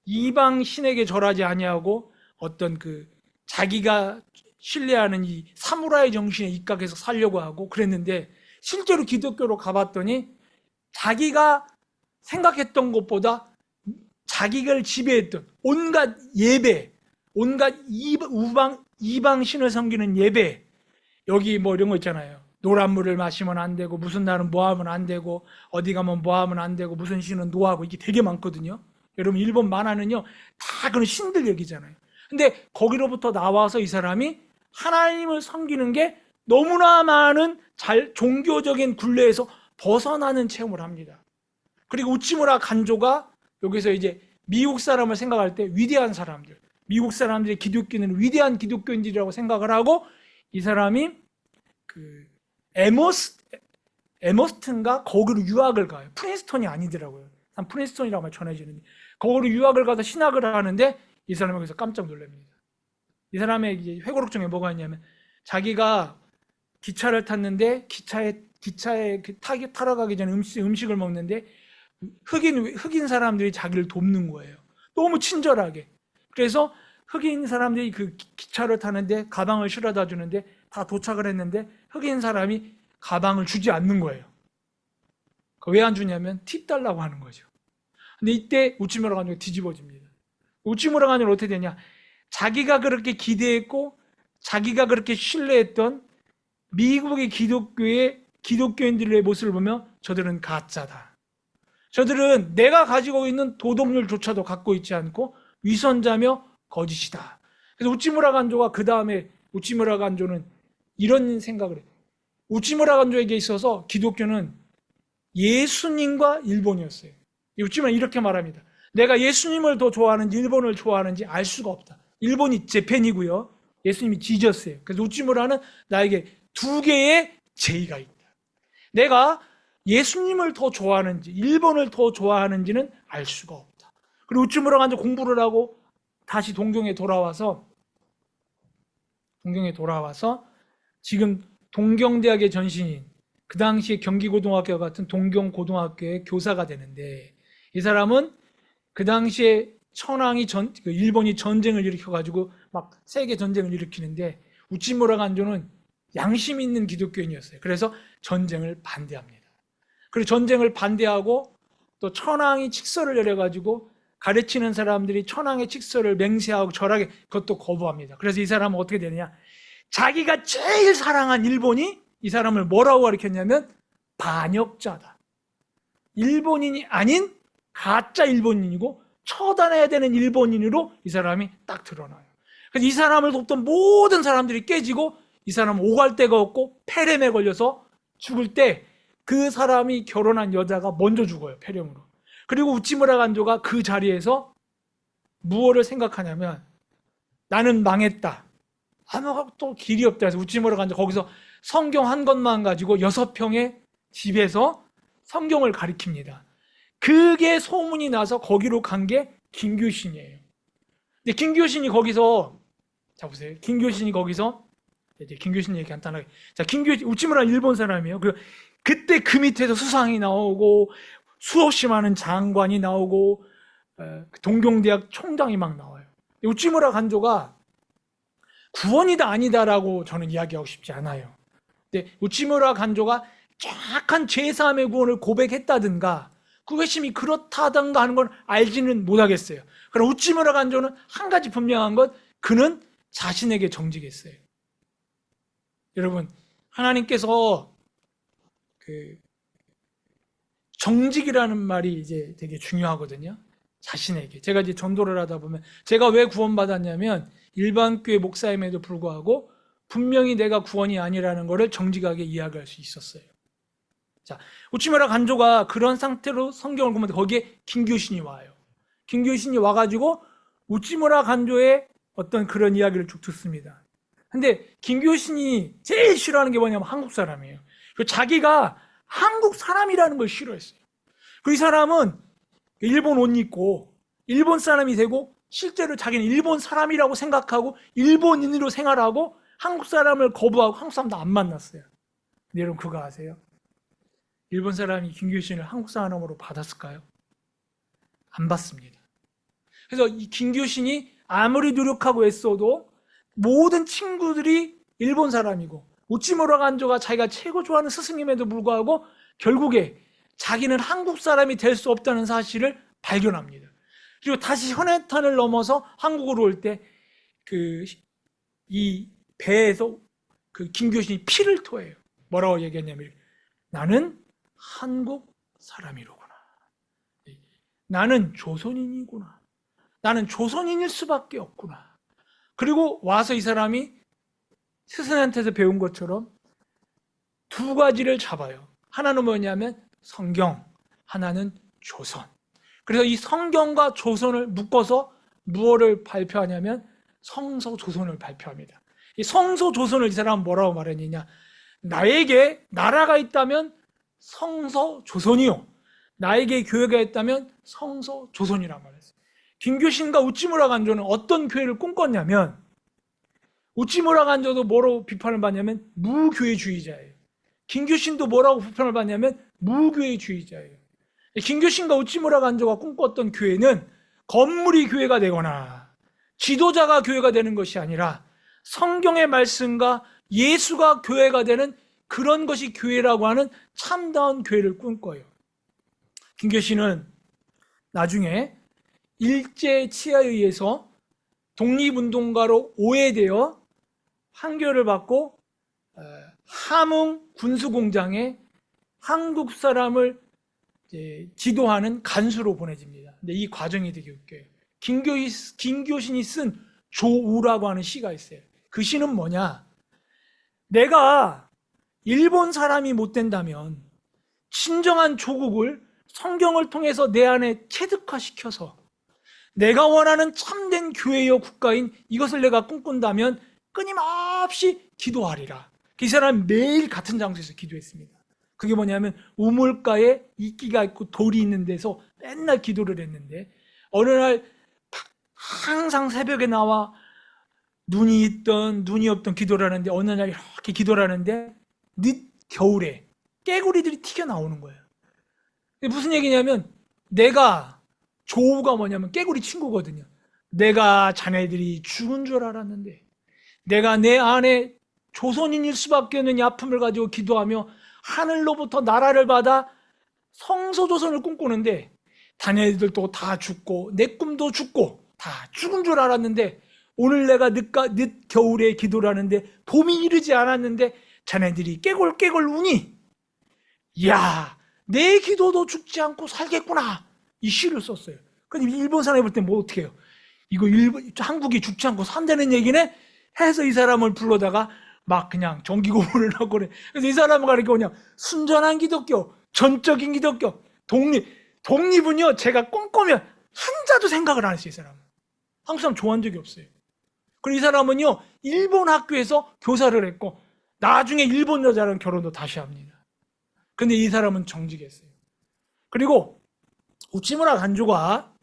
이방 신에게 절하지 아니하고 어떤 그 자기가 신뢰하는 이 사무라이 정신에 입각해서 살려고 하고 그랬는데, 실제로 기독교로 가봤더니 자기가 생각했던 것보다 자기를 지배했던 온갖 예배, 온갖 이방 신을 섬기는 예배, 여기 뭐 이런 거 있잖아요. 노란 물을 마시면 안 되고, 무슨 날은 뭐 하면 안 되고, 어디 가면 뭐 하면 안 되고, 무슨 신은 노하고, 이게 되게 많거든요. 여러분 일본 만화는요 다 그런 신들 얘기잖아요. 근데 거기로부터 나와서 이 사람이 하나님을 섬기는 게 너무나 많은 종교적인 굴레에서 벗어나는 체험을 합니다. 그리고 우치무라 간조가 여기서 이제 미국 사람을 생각할 때 위대한 사람들, 미국 사람들의 기독교는 위대한 기독교인들이라고 생각을 하고, 이 사람이 그 에머스턴가 거기로 유학을 가요. 프린스턴이 아니더라고요. 한 프린스턴이라고 전해지는데, 거기로 유학을 가서 신학을 하는데 이 사람이 거기서 깜짝 놀랍니다. 이 사람의 이제 회고록 중에 뭐가 있냐면, 자기가 기차를 탔는데 기차에 타러 가기 전에 음식을 먹는데 흑인 사람들이 자기를 돕는 거예요. 너무 친절하게. 그래서 흑인 사람들이 그 기차를 타는데 가방을 실어다 주는데, 다 도착을 했는데 흑인 사람이 가방을 주지 않는 거예요. 왜 안 주냐면 팁 달라고 하는 거죠. 근데 이때 우치무라 간조가 뒤집어집니다. 우치무라 간조는 어떻게 되냐, 자기가 그렇게 기대했고 자기가 그렇게 신뢰했던 미국의 기독교인들의 모습을 보며, 저들은 가짜다. 저들은 내가 가지고 있는 도덕률조차도 갖고 있지 않고 위선자며 거짓이다. 그래서 우치무라 간조가, 그 다음에 우치무라 간조는 이런 생각을 해요. 우치무라 간조에게 있어서 기독교는 예수님과 일본이었어요. 우치무라는 이렇게 말합니다. 내가 예수님을 더 좋아하는지 일본을 좋아하는지 알 수가 없다. 일본이 재팬이고요, 예수님이 지저스예요. 그래서 우치무라는 나에게 두 개의 제의가 있다. 내가 예수님을 더 좋아하는지 일본을 더 좋아하는지는 알 수가 없다. 그리고 우치무라 간조 공부를 하고 다시 동경에 돌아와서 지금 동경대학의 전신인, 그 당시에 경기고등학교 같은 동경고등학교의 교사가 되는데, 이 사람은 그 당시에 일본이 전쟁을 일으켜가지고 막 세계 전쟁을 일으키는데, 우치무라 간조는 양심 있는 기독교인이었어요. 그래서 전쟁을 반대합니다. 그리고 전쟁을 반대하고, 또 천황이 칙서를 내려가지고 가르치는 사람들이 천황의 칙서를 맹세하고 절하게, 그것도 거부합니다. 그래서 이 사람은 어떻게 되느냐, 자기가 제일 사랑한 일본이 이 사람을 뭐라고 가르쳤냐면 반역자다. 일본인이 아닌 가짜 일본인이고 처단해야 되는 일본인으로 이 사람이 딱 드러나요. 그래서 이 사람을 돕던 모든 사람들이 깨지고, 이 사람은 오갈 데가 없고 폐렴에 걸려서 죽을 때 그 사람이 결혼한 여자가 먼저 죽어요, 폐렴으로. 그리고 우치무라 간조가 그 자리에서 무엇을 생각하냐면, 나는 망했다, 아무것도 길이 없다 해서 우치무라 간조 거기서 성경 한 권만 가지고 6평의 집에서 성경을 가리킵니다. 그게 소문이 나서 거기로 간 게 김규신이에요. 근데 김규신이 거기서 자, 보세요. 김교신이 거기서, 이제 김교신 얘기 간단하게. 자, 김교신, 우찌무라 일본 사람이에요. 그때 그 밑에서 수상이 나오고, 수없이 많은 장관이 나오고, 동경대학 총장이 막 나와요. 우찌무라 간조가 구원이다 아니다라고 저는 이야기하고 싶지 않아요. 근데 우찌무라 간조가 정확한 제3의 구원을 고백했다든가 그 회심이 그렇다든가 하는 걸 알지는 못하겠어요. 그럼 우찌무라 간조는 한 가지 분명한 것, 그는 자신에게 정직했어요. 여러분, 하나님께서 그 정직이라는 말이 이제 되게 중요하거든요. 자신에게. 제가 이제 전도를 하다 보면 제가 왜 구원받았냐면 일반 교회 목사임에도 불구하고 분명히 내가 구원이 아니라는 것을 정직하게 이야기할 수 있었어요. 자, 우찌무라 간조가 그런 상태로 성경을 보면 거기에 김교신이 와요. 김교신이 와가지고 우찌무라 간조의 어떤 그런 이야기를 쭉 듣습니다. 근데 김교신이 제일 싫어하는 게 뭐냐면 한국 사람이에요. 자기가 한국 사람이라는 걸 싫어했어요. 그 이 사람은 일본 옷 입고 일본 사람이 되고 실제로 자기는 일본 사람이라고 생각하고 일본인으로 생활하고 한국 사람을 거부하고 한국 사람도 안 만났어요. 근데 여러분 그거 아세요? 일본 사람이 김교신을 한국 사람으로 받았을까요? 안 받습니다. 그래서 이 김교신이 아무리 노력하고 애써도 모든 친구들이 일본 사람이고 우찌무라 간조가 자기가 최고 좋아하는 스승임에도 불구하고 결국에 자기는 한국 사람이 될 수 없다는 사실을 발견합니다. 그리고 다시 현해탄을 넘어서 한국으로 올 때 이 배에서 그 김교신이 피를 토해요. 뭐라고 얘기했냐면 나는 한국 사람이로구나. 나는 조선인이구나. 나는 조선인일 수밖에 없구나. 그리고 와서 이 사람이 스승한테서 배운 것처럼 두 가지를 잡아요. 하나는 뭐냐면 성경, 하나는 조선. 그래서 이 성경과 조선을 묶어서 무엇을 발표하냐면 성서조선을 발표합니다. 이 성서조선을 이 사람은 뭐라고 말했느냐? 나에게 나라가 있다면 성서조선이요. 나에게 교회가 있다면 성서조선이란 말이었어요. 김교신과 우찌무라 간조는 어떤 교회를 꿈꿨냐면 우찌무라 간조도 뭐라고 비판을 받냐면 무교회주의자예요. 김교신도 뭐라고 비판을 받냐면 무교회주의자예요. 김교신과 우찌무라 간조가 꿈꿨던 교회는 건물이 교회가 되거나 지도자가 교회가 되는 것이 아니라 성경의 말씀과 예수가 교회가 되는 그런 것이 교회라고 하는 참다운 교회를 꿈꿔요. 김교신은 나중에 일제 치하에 의해서 독립운동가로 오해되어 판결을 받고 함흥 군수공장에 한국 사람을 지도하는 간수로 보내집니다. 근데 이 과정이 되게 웃겨요. 김교신이 쓴 조우라고 하는 시가 있어요. 그 시는 뭐냐? 내가 일본 사람이 못 된다면 진정한 조국을 성경을 통해서 내 안에 체득화시켜서 내가 원하는 참된 교회여 국가인 이것을 내가 꿈꾼다면 끊임없이 기도하리라. 이 사람은 매일 같은 장소에서 기도했습니다. 그게 뭐냐면 우물가에 이끼가 있고 돌이 있는 데서 맨날 기도를 했는데 어느 날 항상 새벽에 나와 눈이 있던 눈이 없던 기도를 하는데 어느 날 이렇게 기도를 하는데 늦 겨울에 깨구리들이 튀겨나오는 거예요. 무슨 얘기냐면 내가 조우가 뭐냐면 깨구리 친구거든요. 내가 자네들이 죽은 줄 알았는데 내가 내 안에 조선인일 수밖에 없는 이 아픔을 가지고 기도하며 하늘로부터 나라를 받아 성소조선을 꿈꾸는데 자네들도 다 죽고 내 꿈도 죽고 다 죽은 줄 알았는데 오늘 내가 늦 겨울에 기도를 하는데 봄이 이르지 않았는데 자네들이 깨골깨골 우니 이야 내 기도도 죽지 않고 살겠구나 이 시를 썼어요. 근데 일본 사람이 볼 때 뭐 어떻게 해요? 이거 한국이 죽지 않고 산다는 얘기네? 해서 이 사람을 불러다가 막 그냥 정기고문을 하고 그래. 그래서 이 사람을 가리켜 그냥 순전한 기독교, 전적인 기독교, 독립은요 제가 꼼꼼히 한자도 생각을 안 했어요. 이 사람은 한국 사람 좋아한 적이 없어요. 그리고 이 사람은요 일본 학교에서 교사를 했고 나중에 일본 여자랑 결혼도 다시 합니다. 근데 이 사람은 정직했어요. 그리고 우찌무라 간조가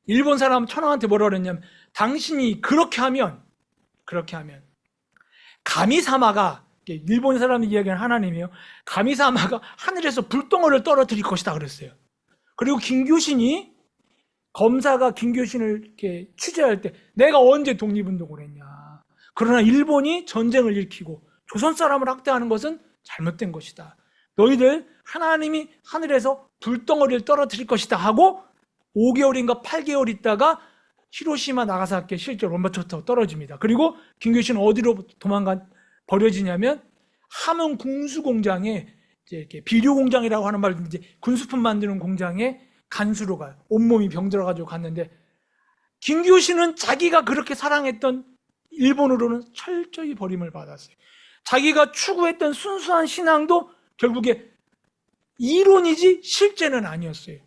일본 사람 천황한테 뭐라 그랬냐면 당신이 그렇게 하면 그렇게 하면 가미사마가, 일본 사람이 이야기하는 하나님이에요. 가미사마가 하늘에서 불덩어리를 떨어뜨릴 것이다 그랬어요. 그리고 김교신이, 검사가 김교신을 이렇게 취재할 때 내가 언제 독립운동을 했냐. 그러나 일본이 전쟁을 일으키고 조선 사람을 학대하는 것은 잘못된 것이다. 너희들 하나님이 하늘에서 불덩어리를 떨어뜨릴 것이다 하고 5개월인가 8개월 있다가 히로시마 나가사키에 실제로 원자폭탄 떨어집니다. 그리고 김교신은 어디로 버려지냐면 함흥 군수공장에, 이제 이렇게 비료공장이라고 하는 말, 이제 군수품 만드는 공장에 간수로 가요. 온몸이 병들어가지고 갔는데, 김교신은 자기가 그렇게 사랑했던 일본으로는 철저히 버림을 받았어요. 자기가 추구했던 순수한 신앙도 결국에 이론이지 실제는 아니었어요.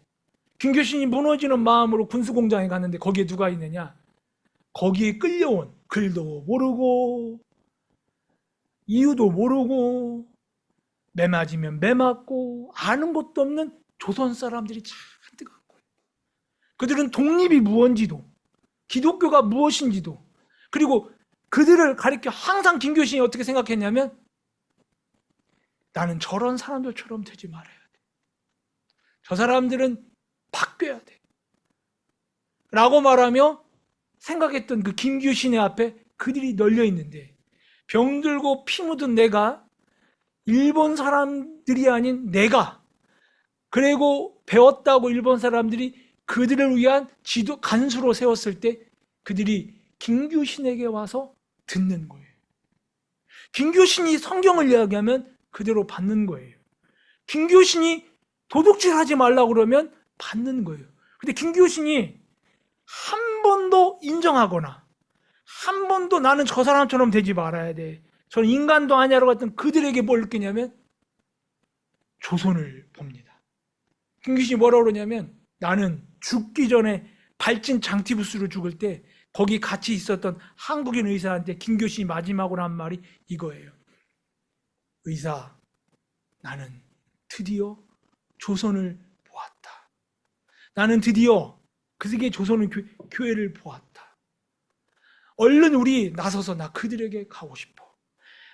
김교신이 무너지는 마음으로 군수공장에 갔는데 거기에 누가 있느냐? 거기에 끌려온, 글도 모르고 이유도 모르고 매 맞으면 매 맞고 아는 것도 없는 조선 사람들이 잔뜩 왔고, 그들은 독립이 무엇인지도 기독교가 무엇인지도, 그리고 그들을 가리켜 항상 김교신이 어떻게 생각했냐면 나는 저런 사람들처럼 되지 말아야 돼. 저 사람들은 바뀌어야 돼. 라고 말하며 생각했던 그 김교신의 앞에 그들이 널려 있는데, 병들고 피 묻은 내가, 일본 사람들이 아닌 내가, 그리고 배웠다고 일본 사람들이 그들을 위한 지도 간수로 세웠을 때 그들이 김교신에게 와서 듣는 거예요. 김교신이 성경을 이야기하면 그대로 받는 거예요. 김교신이 도둑질하지 말라고 그러면 받는 거예요. 근데 김교신이 한 번도 인정하거나 한 번도 나는 저 사람처럼 되지 말아야 돼, 저는 인간도 아니라고 했던 그들에게 뭘 느끼냐면 조선을 봅니다. 김교신이 뭐라고 그러냐면, 나는 죽기 전에 발진 장티부스로 죽을 때 거기 같이 있었던 한국인 의사한테 김교신이 마지막으로 한 말이 이거예요. 의사, 나는 드디어 조선을 보았다. 나는 드디어 그들에게 조선의 교회를 보았다. 얼른 우리 나서서 나 그들에게 가고 싶어.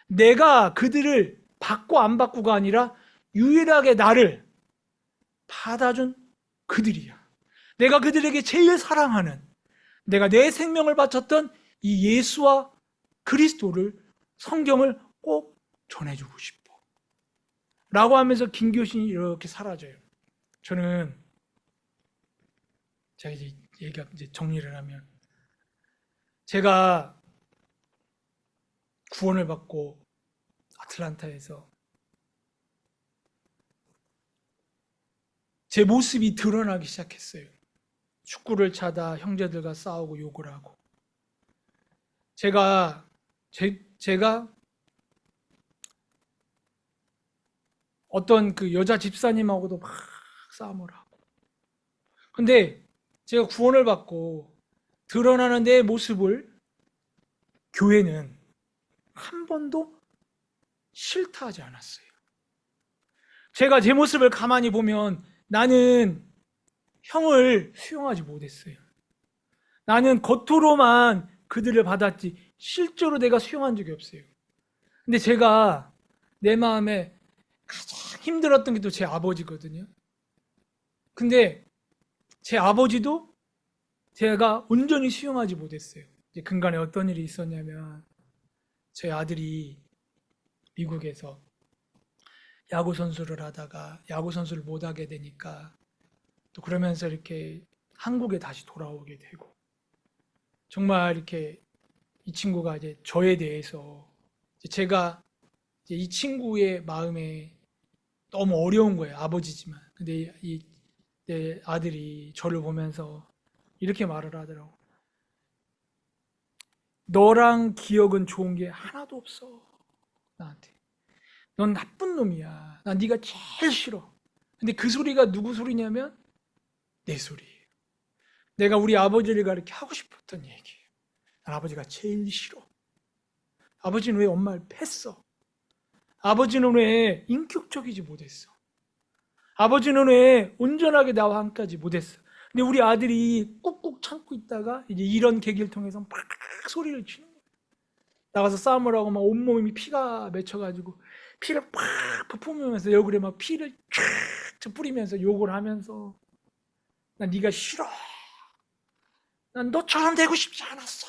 내가 그들을 받고 안 받고가 아니라 유일하게 나를 받아준 그들이야. 내가 그들에게 제일 사랑하는, 내가 내 생명을 바쳤던 이 예수와 그리스도를, 성경을 꼭 전해주고 싶어. 라고 하면서 김교신이 이렇게 사라져요. 저는 제가 이제 정리를 하면, 제가 구원을 받고 아틀란타에서 제 모습이 드러나기 시작했어요. 축구를 차다 형제들과 싸우고 욕을 하고, 제가 어떤 그 여자 집사님하고도 막 싸움을 하고, 근데 제가 구원을 받고 드러나는 내 모습을 교회는 한 번도 싫다 하지 않았어요. 제가 제 모습을 가만히 보면 나는 형을 수용하지 못했어요. 나는 겉으로만 그들을 받았지 실제로 내가 수용한 적이 없어요. 근데 제가 내 마음에 가장 힘들었던 게 또 제 아버지거든요. 근데 제 아버지도 제가 온전히 수용하지 못했어요. 이제 근간에 어떤 일이 있었냐면, 제 아들이 미국에서 야구 선수를 하다가 야구 선수를 못 하게 되니까, 또 그러면서 이렇게 한국에 다시 돌아오게 되고, 정말 이렇게 이 친구가 이제 저에 대해서, 제가 이제 이 친구의 마음에 너무 어려운 거예요. 아버지지만. 근데 내 아들이 저를 보면서 이렇게 말을 하더라고. 너랑 기억은 좋은 게 하나도 없어. 나한테. 넌 나쁜 놈이야. 난 네가 제일 싫어. 근데 그 소리가 누구 소리냐면 내 소리예요. 내가 우리 아버지를 가르쳐 하고 싶었던 얘기예요. 난 아버지가 제일 싫어. 아버지는 왜 엄마를 팼어? 아버지는 왜 인격적이지 못했어? 아버지는 왜 온전하게 나와 함께하지 못했어? 근데 우리 아들이 꾹꾹 참고 있다가 이제 이런 계기를 통해서 막 소리를 치는 거예요. 나가서 싸움을 하고 막 온몸이 피가 맺혀가지고 피를 팍 퍼부으면서 얼굴에 막 피를 쫙 뿌리면서 욕을 하면서 난 네가 싫어. 난 너처럼 되고 싶지 않았어.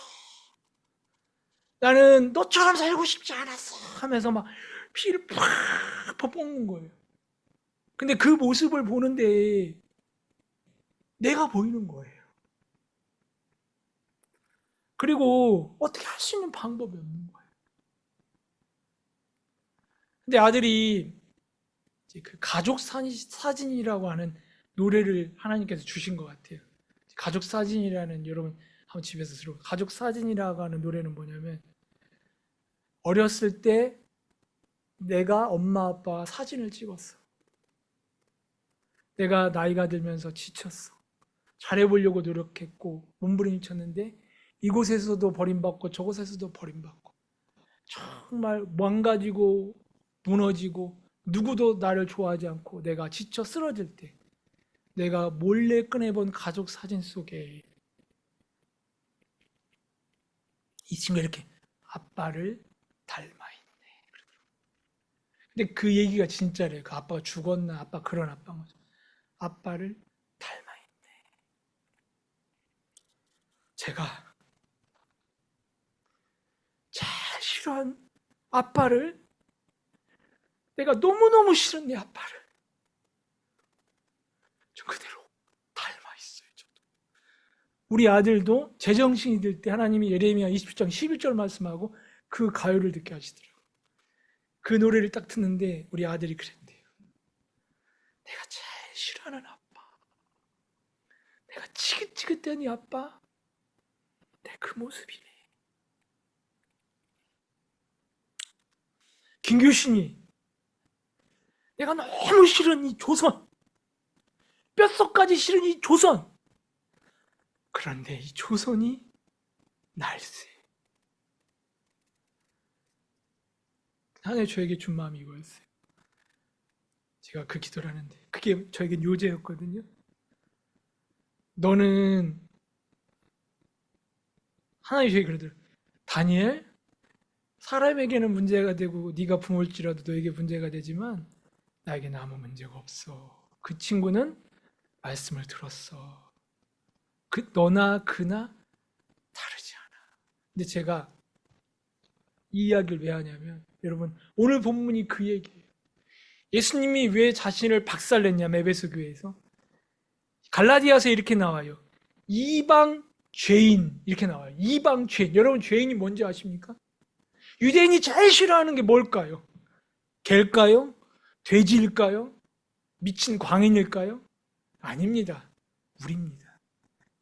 나는 너처럼 살고 싶지 않았어. 하면서 막 피를 팍 퍼붓는 거예요. 근데 그 모습을 보는데 내가 보이는 거예요. 그리고 어떻게 할 수 있는 방법이 없는 거예요. 근데 아들이 이제 그 가족 사진이라고 하는 노래를 하나님께서 주신 것 같아요. 가족 사진이라는, 여러분 한번 집에서 들어. 가족 사진이라고 하는 노래는 뭐냐면, 어렸을 때 내가 엄마 아빠 사진을 찍었어. 내가 나이가 들면서 지쳤어. 잘해보려고 노력했고 몸부림쳤는데 이곳에서도 버림받고 저곳에서도 버림받고 정말 망가지고 무너지고 누구도 나를 좋아하지 않고 내가 지쳐 쓰러질 때 내가 몰래 꺼내본 가족 사진 속에 이 친구가 이렇게 아빠를 닮아있네. 근데 그 얘기가 진짜래요. 그 아빠가 죽었나, 아빠 그런 아빠인 거죠. 아빠를 닮아있네. 제가 제일 싫어한 아빠를, 내가 너무너무 싫은 내 아빠를 저 그대로 닮아있어요. 저도. 우리 아들도 제정신이 들 때 하나님이 예레미야 27장 11절 말씀하고 그 가요를 듣게 하시더라고요. 그 노래를 딱 듣는데 우리 아들이 그랬대요. 내가 제일 싫어하는 아빠, 내가 지긋지긋한 이 아빠, 내 그 모습이네. 김교신이 내가 너무 싫은 이 조선, 뼛속까지 싫은 이 조선, 그런데 이 조선이 날세. 하나님 저에게 준 마음이 이거였어요. 제가 그 기도를 하는데 그게 저에겐 요제였거든요. 너는, 하나님 저에게 그러더라고요. 다니엘, 사람에게는 문제가 되고 네가 부모일지라도 너에게 문제가 되지만 나에게는 아무 문제가 없어. 그 친구는 말씀을 들었어. 너나 그나 다르지 않아. 근데 제가 이 이야기를 왜 하냐면, 여러분 오늘 본문이 그 얘기예요. 예수님이 왜 자신을 박살냈냐면, 에베소 교회에서 갈라디아서 이렇게 나와요. 이방 죄인, 이렇게 나와요. 이방 죄인. 여러분 죄인이 뭔지 아십니까? 유대인이 제일 싫어하는 게 뭘까요? 개일까요? 돼지일까요? 미친 광인일까요? 아닙니다. 우리입니다.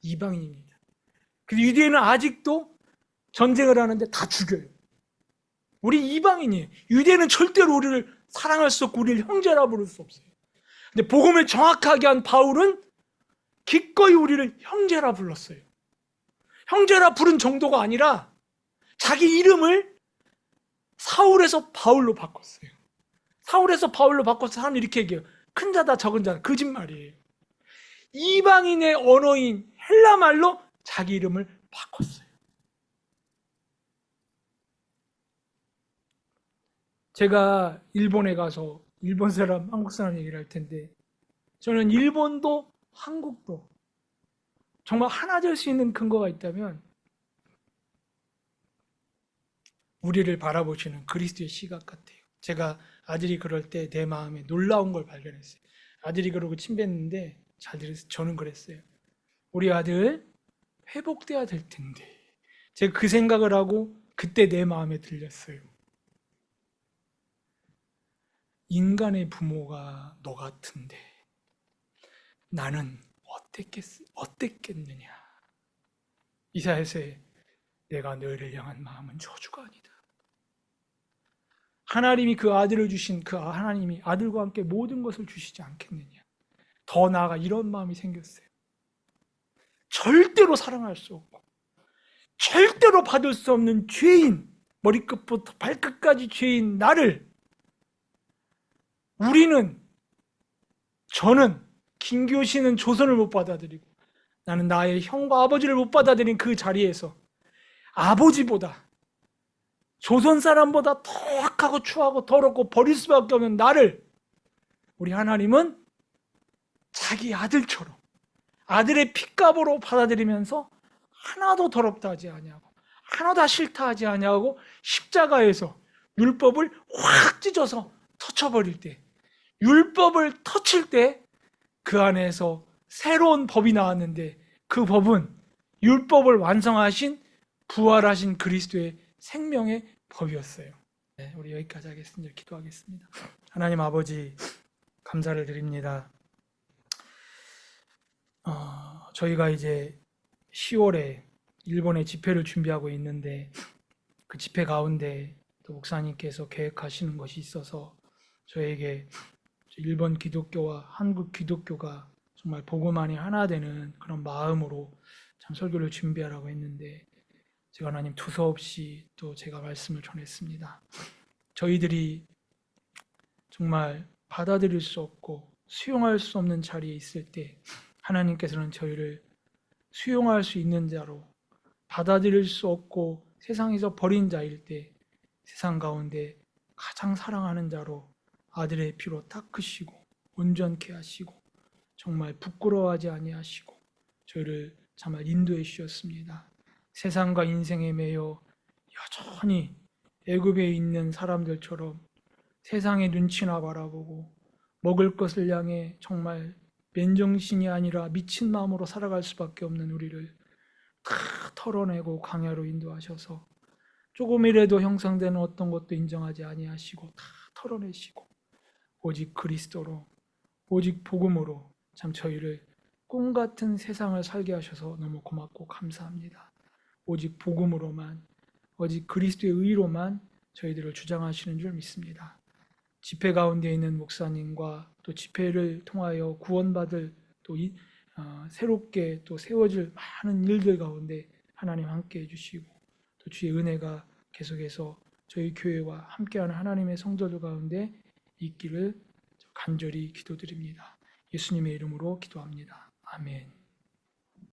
이방인입니다. 근데 유대인은 아직도 전쟁을 하는데 다 죽여요. 우리 이방인이에요. 유대인은 절대로 우리를 사랑할 수 없고 우리를 형제라 부를 수 없어요. 근데 복음을 정확하게 한 바울은 기꺼이 우리를 형제라 불렀어요. 형제라 부른 정도가 아니라 자기 이름을 사울에서 바울로 바꿨어요. 사울에서 바울로 바꿔서 사람들이 이렇게 얘기해요. 큰 자다 적은 자다. 거짓말이에요. 이방인의 언어인 헬라말로 자기 이름을 바꿨어요. 제가 일본에 가서 일본 사람, 한국 사람 얘기를 할 텐데, 저는 일본도 한국도 정말 하나 될 수 있는 근거가 있다면 우리를 바라보시는 그리스도의 시각 같아요. 제가 아들이 그럴 때 내 마음에 놀라운 걸 발견했어요. 아들이 그러고 침뱉는데 잘 들으세요. 저는 그랬어요. 우리 아들 회복돼야 될 텐데. 제가 그 생각을 하고 그때 내 마음에 들렸어요. 인간의 부모가 너 같은데 나는 어땠겠느냐. 이사야서에 내가 너희를 향한 마음은 저주가 아니다. 하나님이 그 아들을 주신 그 하나님이 아들과 함께 모든 것을 주시지 않겠느냐. 더 나아가 이런 마음이 생겼어요. 절대로 사랑할 수 없고 절대로 받을 수 없는 죄인, 머리끝부터 발끝까지 죄인 나를, 저는, 김교신은 조선을 못 받아들이고 나는 나의 형과 아버지를 못 받아들인 그 자리에서 아버지보다 조선 사람보다 더 악하고 추하고 더럽고 버릴 수밖에 없는 나를 우리 하나님은 자기 아들처럼 아들의 핏값으로 받아들이면서 하나도 더럽다 하지 아니하고 하나도 싫다 하지 아니하고 십자가에서 율법을 확 찢어서 터쳐버릴 때, 율법을 터칠 때 그 안에서 새로운 법이 나왔는데 그 법은 율법을 완성하신 부활하신 그리스도의 생명의 법이었어요. 네, 우리 여기까지 하겠습니다. 기도하겠습니다. 하나님 아버지 감사를 드립니다. 저희가 이제 10월에 일본에 집회를 준비하고 있는데 그 집회 가운데 또 목사님께서 계획하시는 것이 있어서 저에게 일본 기독교와 한국 기독교가 정말 복음만이 하나 되는 그런 마음으로 참 설교를 준비하라고 했는데 제가 하나님 두서없이 또 제가 말씀을 전했습니다. 저희들이 정말 받아들일 수 없고 수용할 수 없는 자리에 있을 때 하나님께서는 저희를 수용할 수 있는 자로, 받아들일 수 없고 세상에서 버린 자일 때 세상 가운데 가장 사랑하는 자로 아들의 피로 닦으시고 온전케 하시고 정말 부끄러워하지 아니하시고 저희를 정말 인도해 주셨습니다. 세상과 인생에 매여 여전히 애굽에 있는 사람들처럼 세상의 눈치나 바라보고 먹을 것을 향해 정말 맨정신이 아니라 미친 마음으로 살아갈 수밖에 없는 우리를 다 털어내고 광야로 인도하셔서 조금이라도 형성되는 어떤 것도 인정하지 아니하시고 다 털어내시고 오직 그리스도로 오직 복음으로 참 저희를 꿈 같은 세상을 살게 하셔서 너무 고맙고 감사합니다. 오직 복음으로만 오직 그리스도의 의로만 저희들을 주장하시는 줄 믿습니다. 집회 가운데 있는 목사님과 또 집회를 통하여 구원받을 또 새롭게 또 세워질 많은 일들 가운데 하나님 함께 해주시고 또 주의 은혜가 계속해서 저희 교회와 함께하는 하나님의 성도들 가운데 있기를 간절히 기도드립니다. 예수님의 이름으로 기도합니다. 아멘.